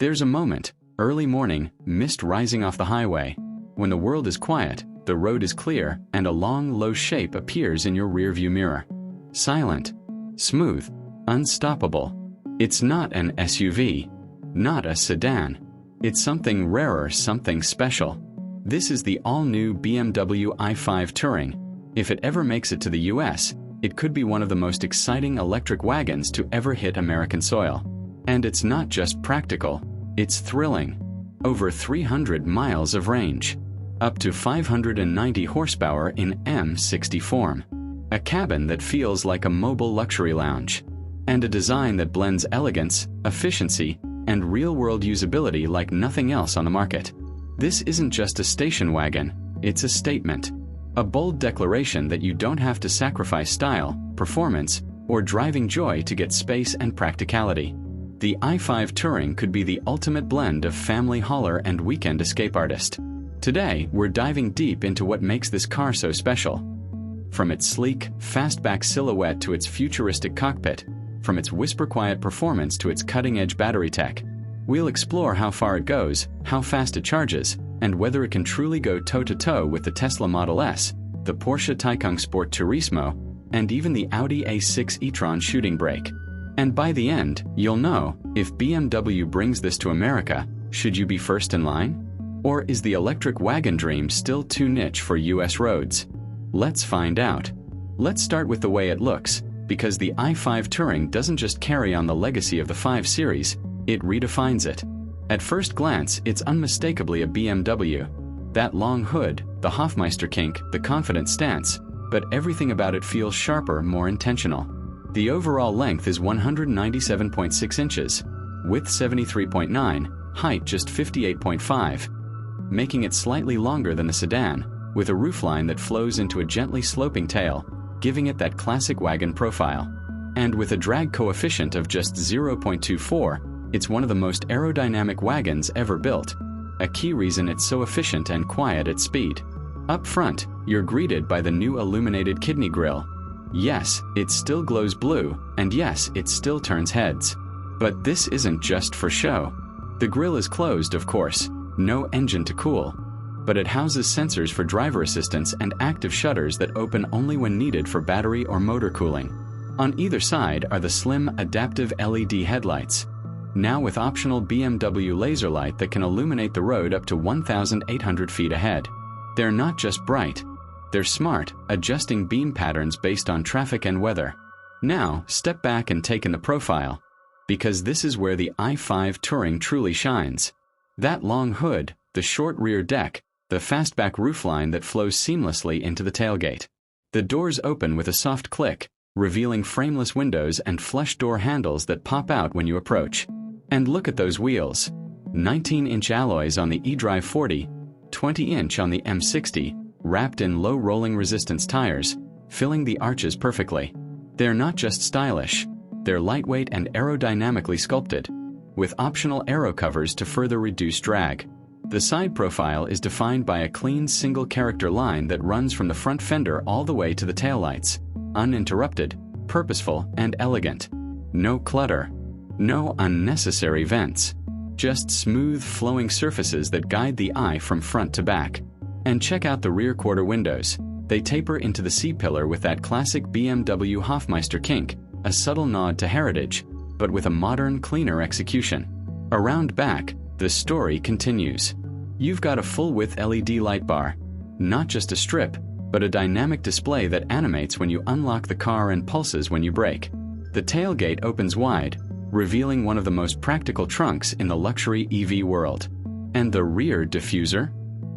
There's a moment, early morning, mist rising off the highway, when the world is quiet, the road is clear, and a long, low shape appears in your rearview mirror. Silent, smooth, unstoppable. It's not an SUV, not a sedan. It's something rarer, something special. This is the all-new BMW i5 Touring. If it ever makes it to the US, it could be one of the most exciting electric wagons to ever hit American soil. And it's not just practical, it's thrilling. Over 300 miles of range. Up to 590 horsepower in M60 form. A cabin that feels like a mobile luxury lounge. And a design that blends elegance, efficiency, and real-world usability like nothing else on the market. This isn't just a station wagon, it's a statement. A bold declaration that you don't have to sacrifice style, performance, or driving joy to get space and practicality. The i5 Touring could be the ultimate blend of family hauler and weekend escape artist. Today, we're diving deep into what makes this car so special. From its sleek, fastback silhouette to its futuristic cockpit, from its whisper-quiet performance to its cutting-edge battery tech, we'll explore how far it goes, how fast it charges, and whether it can truly go toe-to-toe with the Tesla Model S, the Porsche Taycan Sport Turismo, and even the Audi A6 e-tron shooting brake. And by the end, you'll know, if BMW brings this to America, should you be first in line? Or is the electric wagon dream still too niche for US roads? Let's find out. Let's start with the way it looks, because the i5 Touring doesn't just carry on the legacy of the 5 Series, it redefines it. At first glance, it's unmistakably a BMW. That long hood, the Hofmeister kink, the confident stance, but everything about it feels sharper, more intentional. The overall length is 197.6 inches, width 73.9, height just 58.5. Making it slightly longer than the sedan, with a roofline that flows into a gently sloping tail, giving it that classic wagon profile. And with a drag coefficient of just 0.24, it's one of the most aerodynamic wagons ever built, a key reason it's so efficient and quiet at speed. Up front, you're greeted by the new illuminated kidney grille. Yes, it still glows blue, and yes, it still turns heads. But this isn't just for show. The grille is closed, of course. No engine to cool, but it houses sensors for driver assistance and active shutters that open only when needed for battery or motor cooling. On either side are the slim, adaptive LED headlights, now with optional BMW laser light that can illuminate the road up to 1,800 feet ahead. They're not just bright, they're smart, adjusting beam patterns based on traffic and weather. Now, step back and take in the profile, because this is where the i5 Touring truly shines. That long hood, the short rear deck, the fastback roofline that flows seamlessly into the tailgate. The doors open with a soft click, revealing frameless windows and flush door handles that pop out when you approach. And look at those wheels. 19-inch alloys on the eDrive 40, 20-inch on the M60, wrapped in low rolling resistance tires, filling the arches perfectly. They're not just stylish, they're lightweight and aerodynamically sculpted, with optional aero covers to further reduce drag. The side profile is defined by a clean single-character line that runs from the front fender all the way to the taillights. Uninterrupted, purposeful, and elegant. No clutter. No unnecessary vents. Just smooth, flowing surfaces that guide the eye from front to back. And check out the rear quarter windows. They taper into the C-pillar with that classic BMW Hofmeister kink, a subtle nod to heritage, but with a modern, cleaner execution. Around back, the story continues. You've got a full-width LED light bar. Not just a strip, but a dynamic display that animates when you unlock the car and pulses when you brake. The tailgate opens wide, revealing one of the most practical trunks in the luxury EV world. And the rear diffuser?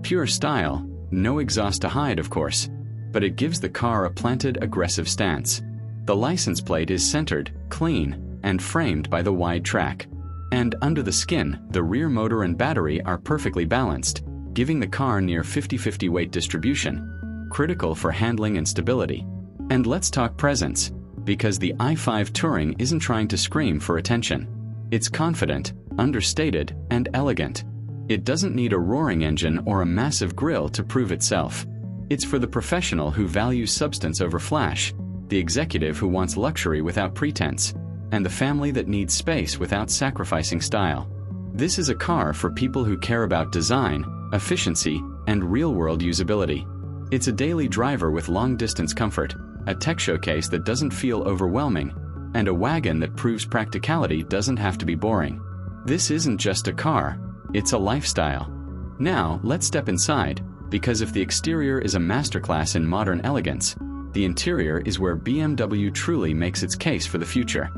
Pure style, no exhaust to hide, of course, but it gives the car a planted, aggressive stance. The license plate is centered, clean, and framed by the wide track. And under the skin, the rear motor and battery are perfectly balanced, giving the car near 50-50 weight distribution, critical for handling and stability. And let's talk presence, because the i5 Touring isn't trying to scream for attention. It's confident, understated, and elegant. It doesn't need a roaring engine or a massive grille to prove itself. It's for the professional who values substance over flash, the executive who wants luxury without pretense, and the family that needs space without sacrificing style. This is a car for people who care about design, efficiency, and real-world usability. It's a daily driver with long-distance comfort, a tech showcase that doesn't feel overwhelming, and a wagon that proves practicality doesn't have to be boring. This isn't just a car, it's a lifestyle. Now, let's step inside, because if the exterior is a masterclass in modern elegance, the interior is where BMW truly makes its case for the future.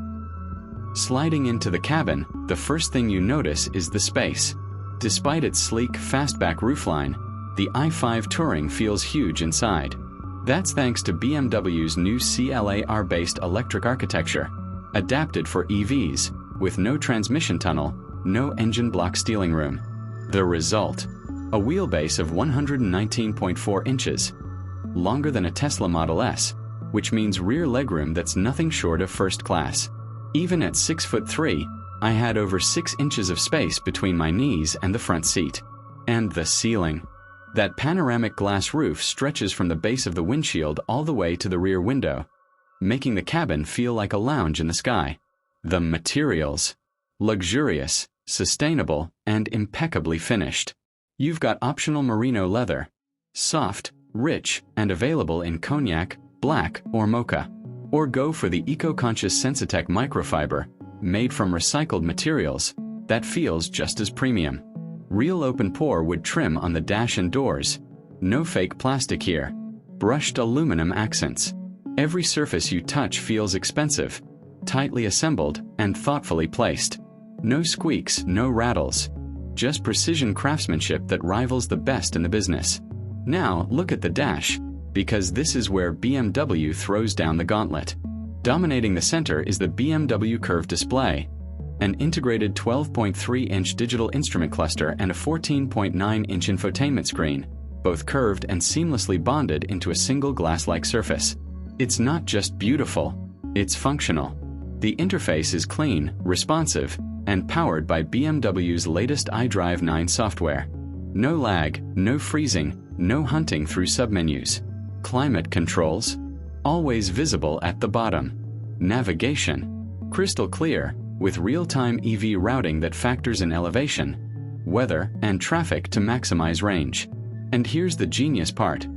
Sliding into the cabin, the first thing you notice is the space. Despite its sleek, fastback roofline, the i5 Touring feels huge inside. That's thanks to BMW's new CLAR-based electric architecture, adapted for EVs, with no transmission tunnel, no engine block steering room. The result? A wheelbase of 119.4 inches, longer than a Tesla Model S, which means rear legroom that's nothing short of first class. Even at 6'3", I had over 6 inches of space between my knees and the front seat. And the ceiling. That panoramic glass roof stretches from the base of the windshield all the way to the rear window, making the cabin feel like a lounge in the sky. The materials. Luxurious, sustainable, and impeccably finished. You've got optional merino leather, soft, rich, and available in cognac, black, or mocha. Or go for the eco-conscious Sensitech microfiber, made from recycled materials, that feels just as premium. Real open-pore wood trim on the dash and doors. No fake plastic here. Brushed aluminum accents. Every surface you touch feels expensive, tightly assembled, and thoughtfully placed. No squeaks, no rattles. Just precision craftsmanship that rivals the best in the business. Now look at the dash, because this is where BMW throws down the gauntlet. Dominating the center is the BMW Curve display, an integrated 12.3-inch digital instrument cluster and a 14.9-inch infotainment screen, both curved and seamlessly bonded into a single glass-like surface. It's not just beautiful, it's functional. The interface is clean, responsive, and powered by BMW's latest iDrive 9 software. No lag, no freezing, no hunting through submenus. Climate controls, always visible at the bottom. Navigation, crystal clear, with real-time EV routing that factors in elevation, weather, and traffic to maximize range. And here's the genius part.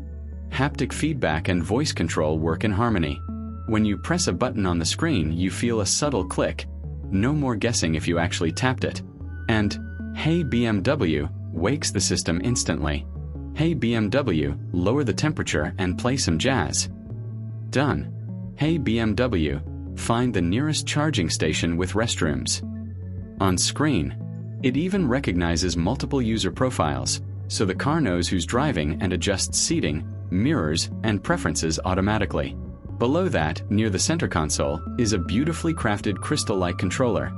Haptic feedback and voice control work in harmony. When you press a button on the screen, you feel a subtle click. No more guessing if you actually tapped it. And, "Hey BMW," wakes the system instantly. "Hey BMW, lower the temperature and play some jazz." Done. "Hey BMW, find the nearest charging station with restrooms." On screen, it even recognizes multiple user profiles, so the car knows who's driving and adjusts seating, mirrors, and preferences automatically. Below that, near the center console, is a beautifully crafted crystal-like controller.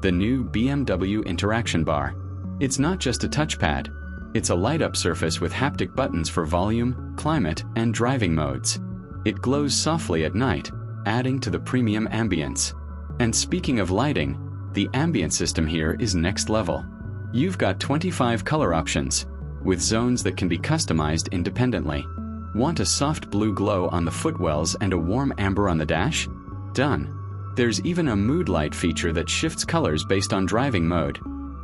The new BMW Interaction Bar. It's not just a touchpad. It's a light-up surface with haptic buttons for volume, climate, and driving modes. It glows softly at night, adding to the premium ambience. And speaking of lighting, the ambient system here is next level. You've got 25 color options, with zones that can be customized independently. Want a soft blue glow on the footwells and a warm amber on the dash? Done. There's even a mood light feature that shifts colors based on driving mode.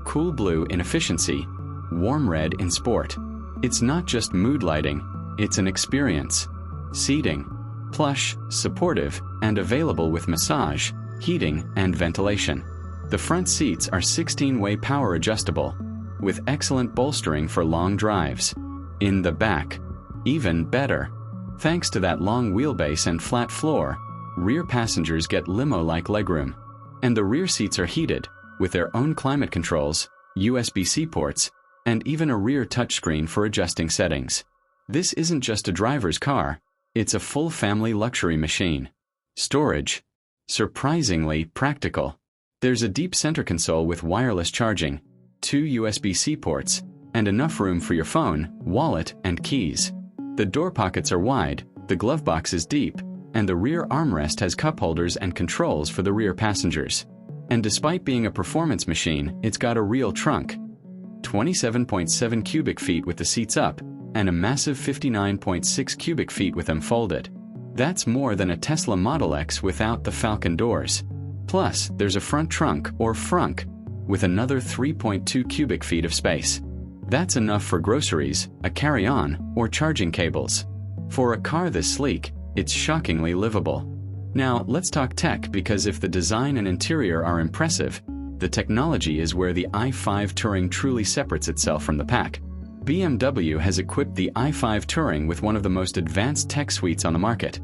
Cool blue in efficiency, warm red in sport. It's not just mood lighting, it's an experience. Seating, plush, supportive, and available with massage, heating, and ventilation. The front seats are 16-way power adjustable, with excellent bolstering for long drives. In the back, even better. Thanks to that long wheelbase and flat floor, rear passengers get limo-like legroom. And the rear seats are heated, with their own climate controls, USB-C ports, and even a rear touchscreen for adjusting settings. This isn't just a driver's car, it's a full family luxury machine. Storage. Surprisingly practical. There's a deep center console with wireless charging, 2 USB-C ports, and enough room for your phone, wallet, and keys. The door pockets are wide, the glove box is deep, and the rear armrest has cup holders and controls for the rear passengers. And despite being a performance machine, it's got a real trunk. 27.7 cubic feet with the seats up, and a massive 59.6 cubic feet with them folded. That's more than a Tesla Model X without the Falcon doors. Plus, there's a front trunk, or frunk, with another 3.2 cubic feet of space. That's enough for groceries, a carry-on, or charging cables. For a car this sleek, it's shockingly livable. Now, let's talk tech, because if the design and interior are impressive, the technology is where the i5 Touring truly separates itself from the pack. BMW has equipped the i5 Touring with one of the most advanced tech suites on the market.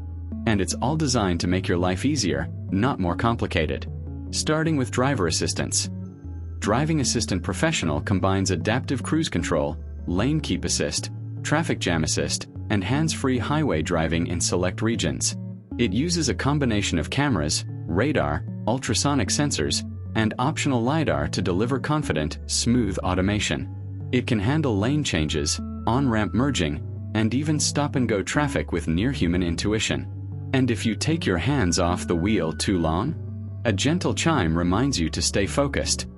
And it's all designed to make your life easier, not more complicated. Starting with driver assistance. Driving Assistant Professional combines adaptive cruise control, lane keep assist, traffic jam assist, and hands-free highway driving in select regions. It uses a combination of cameras, radar, ultrasonic sensors, and optional LiDAR to deliver confident, smooth automation. It can handle lane changes, on-ramp merging, and even stop-and-go traffic with near-human intuition. And if you take your hands off the wheel too long, a gentle chime reminds you to stay focused.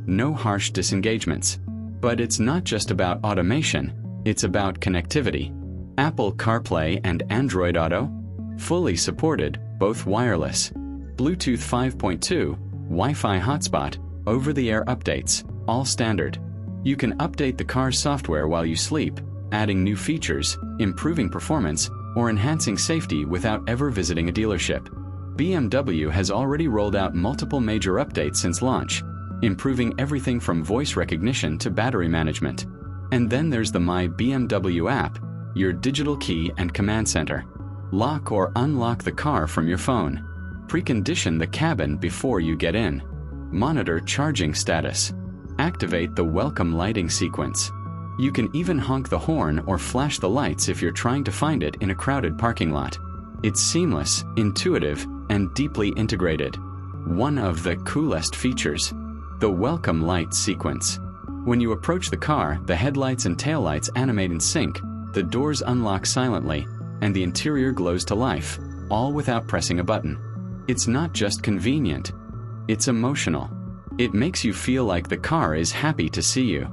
No harsh disengagements. But it's not just about automation, it's about connectivity. Apple CarPlay and Android Auto? Fully supported, both wireless. Bluetooth 5.2, Wi-Fi hotspot, over-the-air updates, all standard. You can update the car's software while you sleep, adding new features, improving performance, or enhancing safety without ever visiting a dealership. BMW has already rolled out multiple major updates since launch, improving everything from voice recognition to battery management. And then there's the My BMW app, your digital key and command center. Lock or unlock the car from your phone. Precondition the cabin before you get in. Monitor charging status. Activate the welcome lighting sequence. You can even honk the horn or flash the lights if you're trying to find it in a crowded parking lot. It's seamless, intuitive, and deeply integrated. One of the coolest features, the welcome light sequence. When you approach the car, the headlights and taillights animate in sync, the doors unlock silently, and the interior glows to life, all without pressing a button. It's not just convenient, it's emotional. It makes you feel like the car is happy to see you.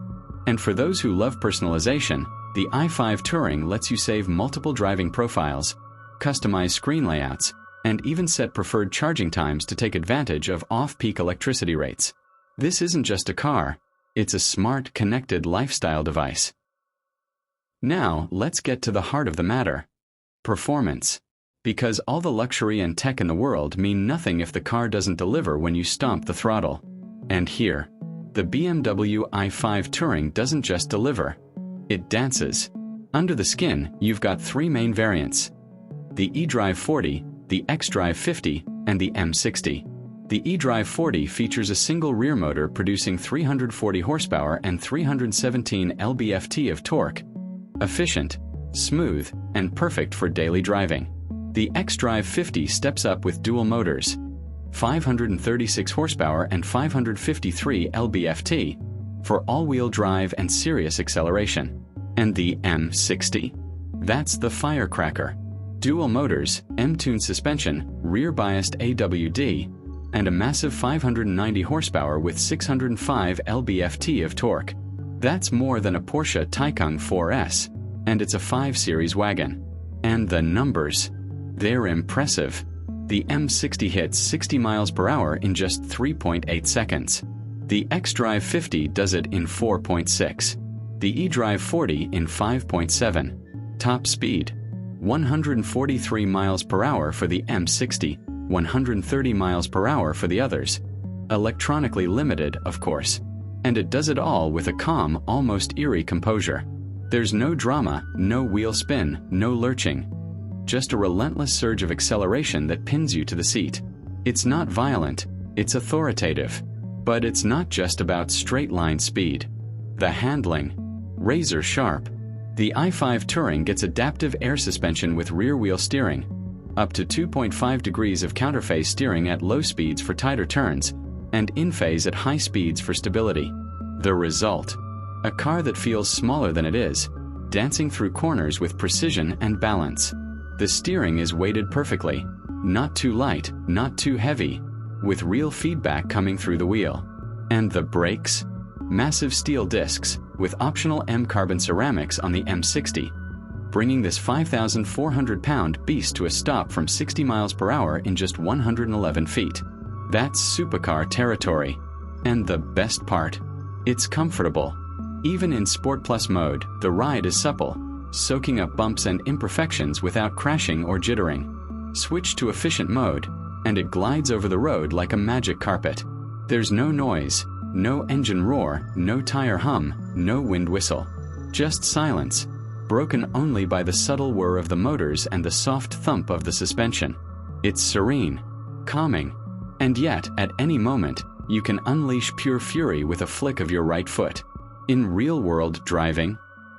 And for those who love personalization, the i5 Touring lets you save multiple driving profiles, customize screen layouts, and even set preferred charging times to take advantage of off-peak electricity rates. This isn't just a car, it's a smart, connected lifestyle device. Now, let's get to the heart of the matter. Performance. Because all the luxury and tech in the world mean nothing if the car doesn't deliver when you stomp the throttle. And here, the BMW i5 Touring doesn't just deliver, it dances. Under the skin, you've got three main variants: the eDrive 40, the xDrive 50, and the M60. The eDrive 40 features a single rear motor producing 340 horsepower and 317 lb-ft of torque. Efficient, smooth, and perfect for daily driving. The xDrive 50 steps up with dual motors, 536 horsepower and 553 lb-ft, for all-wheel drive and serious acceleration. And the M60? That's the firecracker. Dual motors, M-tuned suspension, rear-biased AWD, and a massive 590 horsepower with 605 lb-ft of torque. That's more than a Porsche Taycan 4S, and it's a 5 Series wagon. And the numbers, they're impressive. The M60 hits 60 miles per hour in just 3.8 seconds. The xDrive 50 does it in 4.6. The eDrive 40 in 5.7. Top speed, 143 miles per hour for the M60, 130 miles per hour for the others. Electronically limited, of course. And it does it all with a calm, almost eerie composure. There's no drama, no wheel spin, no lurching. Just a relentless surge of acceleration that pins you to the seat. It's not violent, it's authoritative. But it's not just about straight-line speed. The handling, razor sharp. The i5 Touring gets adaptive air suspension with rear-wheel steering, up to 2.5 degrees of counterphase steering at low speeds for tighter turns, and in-phase at high speeds for stability. The result? A car that feels smaller than it is, dancing through corners with precision and balance. The steering is weighted perfectly, not too light, not too heavy, with real feedback coming through the wheel. And the brakes? Massive steel discs, with optional M-carbon ceramics on the M60, bringing this 5,400-pound beast to a stop from 60 miles per hour in just 111 feet. That's supercar territory. And the best part? It's comfortable. Even in Sport Plus mode, the ride is supple, soaking up bumps and imperfections without crashing or jittering. Switch to efficient mode, and it glides over the road like a magic carpet. There's no noise, no engine roar, no tire hum, no wind whistle. Just silence, broken only by the subtle whir of the motors and the soft thump of the suspension. It's serene, calming, and yet, at any moment, you can unleash pure fury with a flick of your right foot. In real-world driving,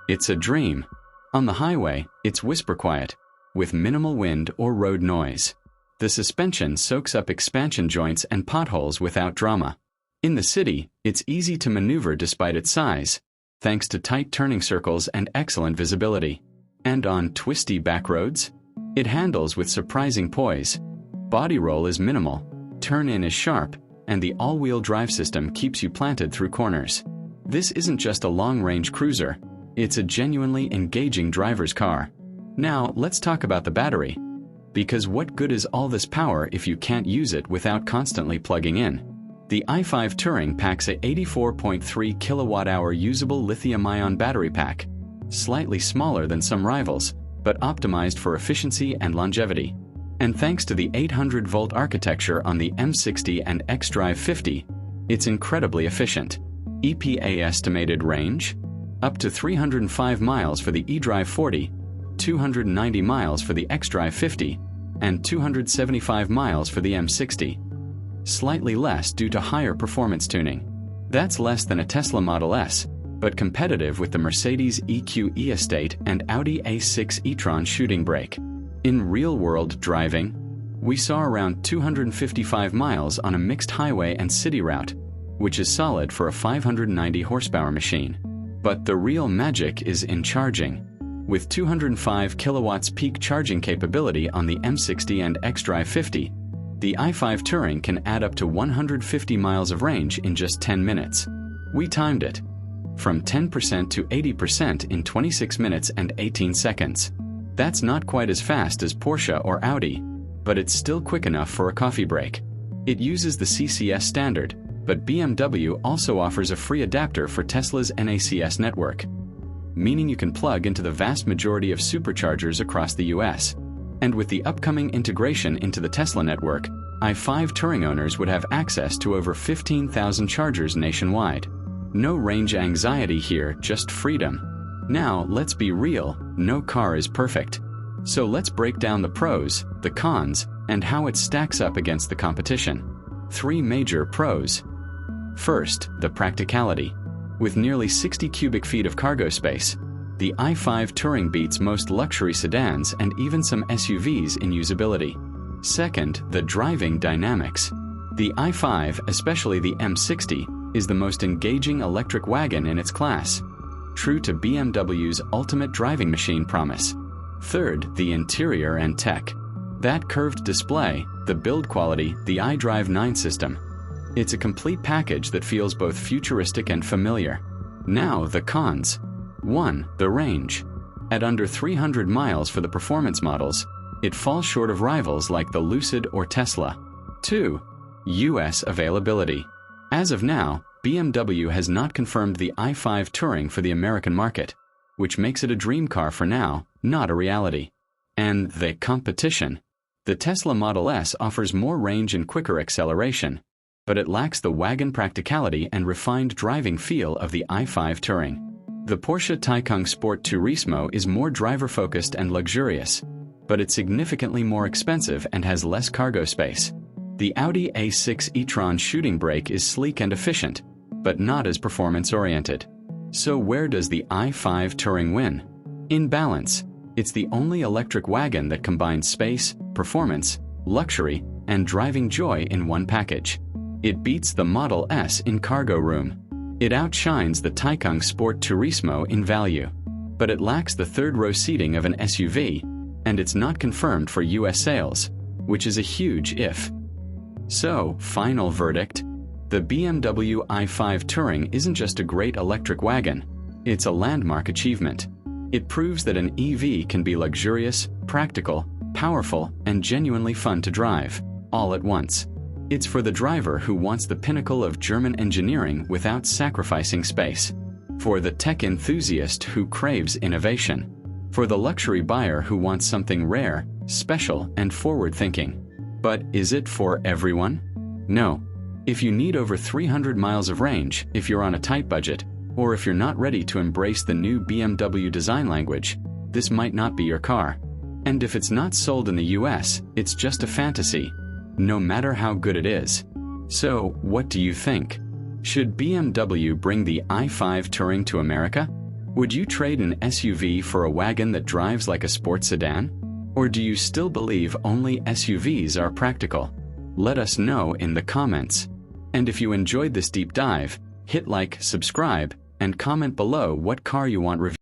it's a dream. On the highway, it's whisper quiet, with minimal wind or road noise. The suspension soaks up expansion joints and potholes without drama. In the city, it's easy to maneuver despite its size, thanks to tight turning circles and excellent visibility. And on twisty back roads, it handles with surprising poise. Body roll is minimal, turn-in is sharp, and the all-wheel drive system keeps you planted through corners. This isn't just a long-range cruiser, it's a genuinely engaging driver's car. Now, let's talk about the battery. Because what good is all this power if you can't use it without constantly plugging in? The i5 Touring packs a 84.3 kilowatt-hour usable lithium-ion battery pack, slightly smaller than some rivals, but optimized for efficiency and longevity. And thanks to the 800-volt architecture on the M60 and xDrive 50, it's incredibly efficient. EPA estimated range? Up to 305 miles for the eDrive 40, 290 miles for the xDrive 50, and 275 miles for the M60. Slightly less due to higher performance tuning. That's less than a Tesla Model S, but competitive with the Mercedes EQE Estate and Audi A6 e-tron shooting brake. In real-world driving, we saw around 255 miles on a mixed highway and city route, which is solid for a 590 horsepower machine. But the real magic is in charging. With 205 kilowatts peak charging capability on the M60 and xDrive 50, the i5 Touring can add up to 150 miles of range in just 10 minutes. We timed it. From 10% to 80% in 26 minutes and 18 seconds. That's not quite as fast as Porsche or Audi, but it's still quick enough for a coffee break. It uses the CCS standard, but BMW also offers a free adapter for Tesla's NACS network, meaning you can plug into the vast majority of superchargers across the US. And with the upcoming integration into the Tesla network, i5 Touring owners would have access to over 15,000 chargers nationwide. No range anxiety here, just freedom. Now, let's be real, no car is perfect. So let's break down the pros, the cons, and how it stacks up against the competition. 3 major pros. First, the practicality. With nearly 60 cubic feet of cargo space, the i5 Touring beats most luxury sedans and even some SUVs in usability. Second, the driving dynamics. The i5, especially the M60, is the most engaging electric wagon in its class, true to BMW's ultimate driving machine promise. Third, the interior and tech. That curved display, the build quality, the iDrive 9 system. It's a complete package that feels both futuristic and familiar. Now, the cons. 1. The range. At under 300 miles for the performance models, it falls short of rivals like the Lucid or Tesla. 2. US availability. As of now, BMW has not confirmed the i5 Touring for the American market, which makes it a dream car for now, not a reality. And the competition. The Tesla Model S offers more range and quicker acceleration, but it lacks the wagon practicality and refined driving feel of the i5 Touring. The Porsche Taycan Sport Turismo is more driver-focused and luxurious, but it's significantly more expensive and has less cargo space. The Audi A6 e-tron shooting brake is sleek and efficient, but not as performance-oriented. So where does the i5 Touring win? In balance, it's the only electric wagon that combines space, performance, luxury, and driving joy in one package. It beats the Model S in cargo room. It outshines the Taycan Sport Turismo in value. But it lacks the third-row seating of an SUV, and it's not confirmed for US sales, which is a huge if. So, final verdict. The BMW i5 Touring isn't just a great electric wagon, it's a landmark achievement. It proves that an EV can be luxurious, practical, powerful, and genuinely fun to drive, all at once. It's for the driver who wants the pinnacle of German engineering without sacrificing space. For the tech enthusiast who craves innovation. For the luxury buyer who wants something rare, special, and forward-thinking. But is it for everyone? No. If you need over 300 miles of range, if you're on a tight budget, or if you're not ready to embrace the new BMW design language, this might not be your car. And if it's not sold in the US, it's just a fantasy, no matter how good it is. So, what do you think? Should BMW bring the i5 Touring to America? Would you trade an SUV for a wagon that drives like a sports sedan? Or do you still believe only SUVs are practical? Let us know in the comments. And if you enjoyed this deep dive, hit like, subscribe, and comment below what car you want reviewed.